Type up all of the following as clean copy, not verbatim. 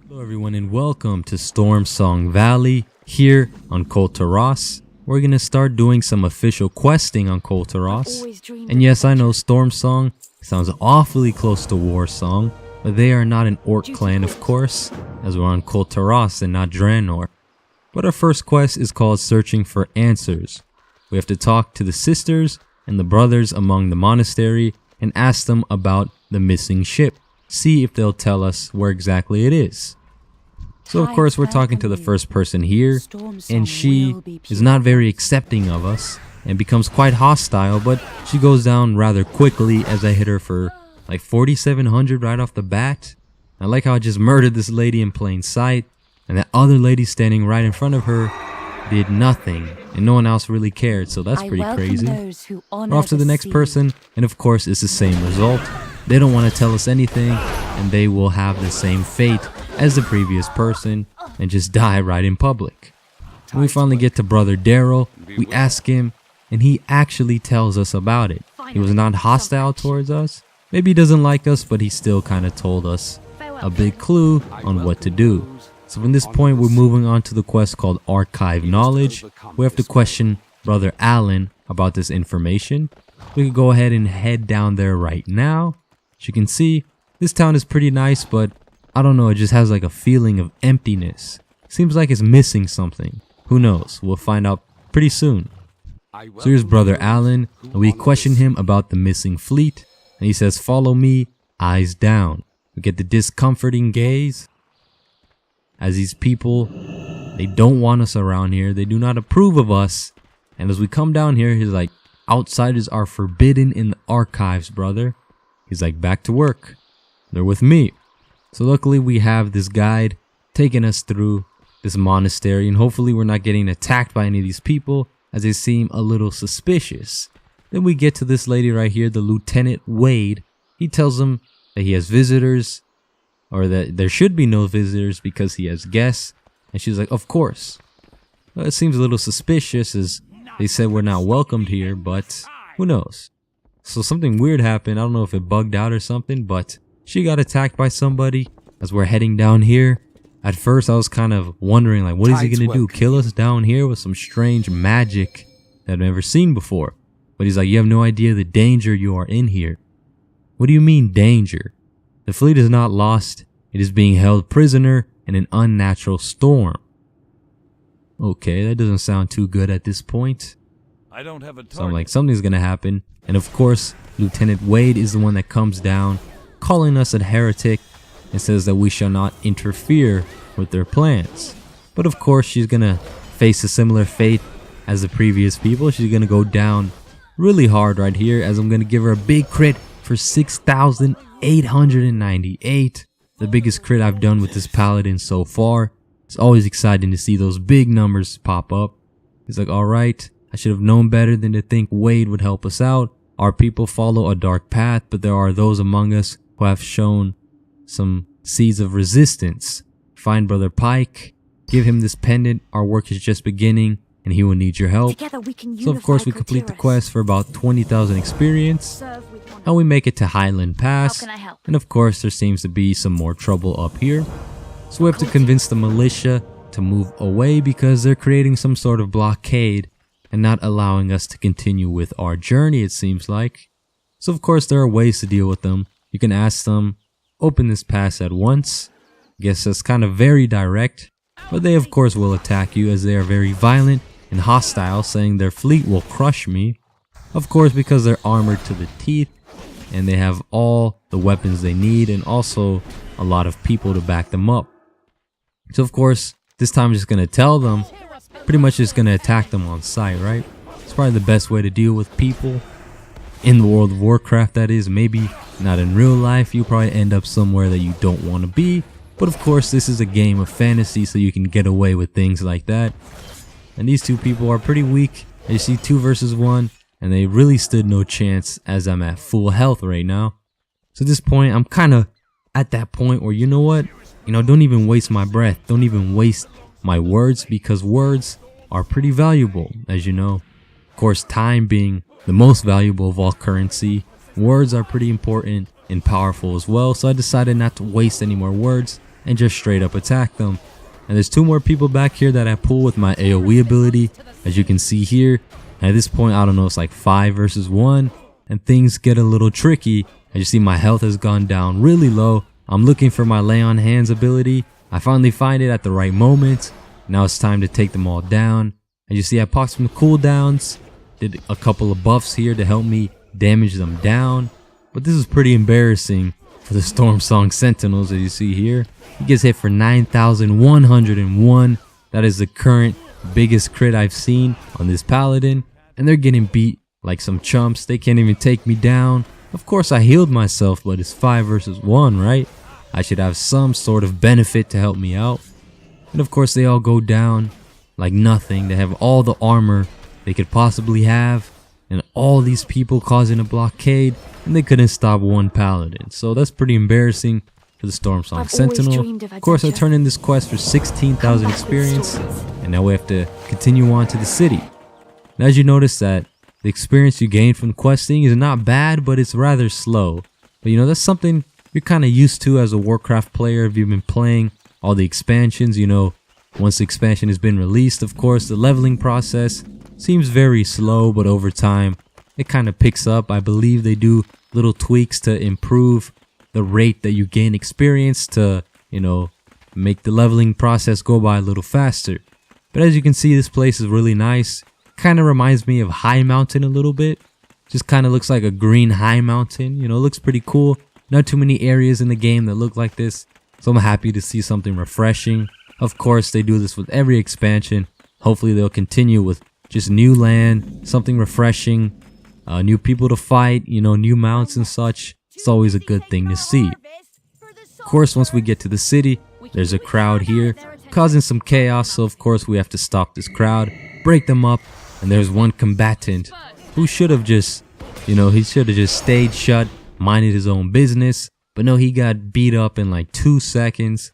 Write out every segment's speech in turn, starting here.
Hello everyone and welcome to Stormsong Valley here on Kul Tiras. We're gonna start doing some official questing on Kul Tiras. And yes, I know Stormsong sounds awfully close to Warsong, but they are not an orc clan of course, as we're on Kul Tiras and not Draenor. But our first quest is called Searching for Answers. We have to talk to the sisters and the brothers among the monastery and ask them about the missing ship. See if they'll tell us where exactly it is. So of course we're talking to the first person here, and she is not very accepting of us and becomes quite hostile, but she goes down rather quickly as I hit her for like 4,700 right off the bat. I like how I just murdered this lady in plain sight, and that other lady standing right in front of her did nothing, and no one else really cared, so that's pretty crazy. We're off to the next person, and of course it's the same result. They don't want to tell us anything, and they will have the same fate as the previous person and just die right in public. When we finally get to Brother Daryl, we ask him, and he actually tells us about it. He was not hostile towards us. Maybe he doesn't like us, but he still kind of told us a big clue on what to do. So from this point, we're moving on to the quest called Archive Knowledge. We have to question Brother Alan about this information. We could go ahead and head down there right now. As you can see, this town is pretty nice, but I don't know, it just has like a feeling of emptiness. Seems like it's missing something. Who knows? We'll find out pretty soon. So here's Brother Alan, and we question him about the missing fleet, and he says, "Follow me, eyes down." We get the discomforting gaze as these people, they don't want us around here. They do not approve of us. And as we come down here, he's like, "Outsiders are forbidden in the archives, brother." He's like, "Back to work. They're with me." So luckily we have this guide taking us through this monastery, and hopefully we're not getting attacked by any of these people as they seem a little suspicious. Then we get to this lady right here, the Lieutenant Wade. He tells them that he has visitors, or that there should be no visitors because he has guests. And she's like, "Of course." Well, it seems a little suspicious as they said we're not welcomed here, but who knows? So something weird happened. I don't know if it bugged out or something, but she got attacked by somebody as we're heading down here. At first I was kind of wondering, like, what is he gonna do? Kill us down here with some strange magic that I've never seen before? But he's like, "You have no idea the danger you are in here." What do you mean danger? The fleet is not lost. It is being held prisoner in an unnatural storm. Okay, that doesn't sound too good at this point. I don't have a target. So I'm like, something's gonna happen. And of course, Lieutenant Wade is the one that comes down, calling us a heretic, and says that we shall not interfere with their plans. But of course, she's gonna face a similar fate as the previous people. She's gonna go down really hard right here, as I'm gonna give her a big crit for 6,898. The biggest crit I've done with this paladin so far. It's always exciting to see those big numbers pop up. He's like, "Alright, I should have known better than to think Wade would help us out. Our people follow a dark path, but there are those among us who have shown some seeds of resistance. Find Brother Pike, give him this pendant. Our work is just beginning, and he will need your help." So of course we complete the quest for about 20,000 experience, and we make it to Highland Pass. And of course there seems to be some more trouble up here. So we have to convince the militia to move away because they're creating some sort of blockade and not allowing us to continue with our journey, it seems like. So of course there are ways to deal with them. You can ask them, "Open this pass at once." Guess that's kind of very direct, but they of course will attack you as they are very violent and hostile, saying their fleet will crush me. Of course, because they're armored to the teeth and they have all the weapons they need and also a lot of people to back them up. So of course, this time I'm just going to tell them, pretty much just going to attack them on sight, right? It's probably the best way to deal with people in the world of Warcraft, that is. Maybe not in real life. You probably end up somewhere that you don't want to be. But of course, this is a game of fantasy, so you can get away with things like that. And these two people are pretty weak. You see 2 versus 1, and they really stood no chance as I'm at full health right now. So at this point, I'm kind of at that point where, you know what? Don't even waste my breath. Don't even waste my words, because words are pretty valuable, as you know. Of course, time being the most valuable of all currency, words are pretty important and powerful as well. So I decided not to waste any more words and just straight up attack them. And there's 2 more people back here that I pull with my AoE ability, as you can see here. And at this point, I don't know, it's like 5 versus 1, and things get a little tricky. As you see, my health has gone down really low. I'm looking for my lay on hands ability. I finally find it at the right moment. Now it's time to take them all down. As you see, I popped some cooldowns, did a couple of buffs here to help me damage them down. But this is pretty embarrassing for the Stormsong Sentinels, as you see here. He gets hit for 9,101. That is the current biggest crit I've seen on this paladin. And they're getting beat like some chumps. They can't even take me down. Of course I healed myself, but it's 5 versus 1, right? I should have some sort of benefit to help me out. And of course they all go down like nothing. They have all the armor they could possibly have, and all these people causing a blockade, and they couldn't stop one paladin. So that's pretty embarrassing for the Stormsong Sentinel. Of course, I turned in this quest for 16,000 experience, and now we have to continue on to the city. Now, as you notice that the experience you gain from questing is not bad, but it's rather slow. But you know, that's something you're kind of used to as a Warcraft player if you've been playing all the expansions. You know, once the expansion has been released, of course, the leveling process seems very slow, but over time it kind of picks up. I believe they do little tweaks to improve the rate that you gain experience to, you know, make the leveling process go by a little faster. But as you can see, this place is really nice. Kind of reminds me of High Mountain a little bit. Just kind of looks like a green high mountain. You know, it looks pretty cool. Not too many areas in the game that look like this, so I'm happy to see something refreshing. Of course, they do this with every expansion. Hopefully they'll continue with just new land, something refreshing, new people to fight, you know, new mounts and such. It's always a good thing to see. Of course, once we get to the city, there's a crowd here causing some chaos, so of course we have to stop this crowd, break them up. And there's one combatant who should have just, you know, he should have just stayed shut, minded his own business. But no, he got beat up in like 2 seconds.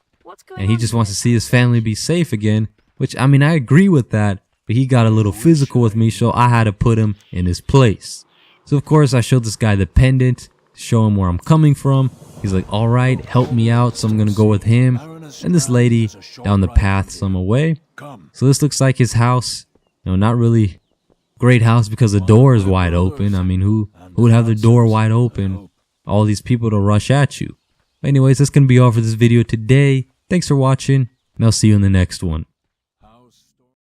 And he just wants to see his family be safe again. Which, I mean, I agree with that. But he got a little physical with me, so I had to put him in his place. So of course I showed this guy the pendant, show him where I'm coming from. He's like, alright, help me out, so I'm gonna go with him. And this lady down the path some away. So this looks like his house. You know, not really great house because the door is wide open. I mean, who would have the door wide open? All these people to rush at you. Anyways, that's going to be all for this video today. Thanks for watching, and I'll see you in the next one.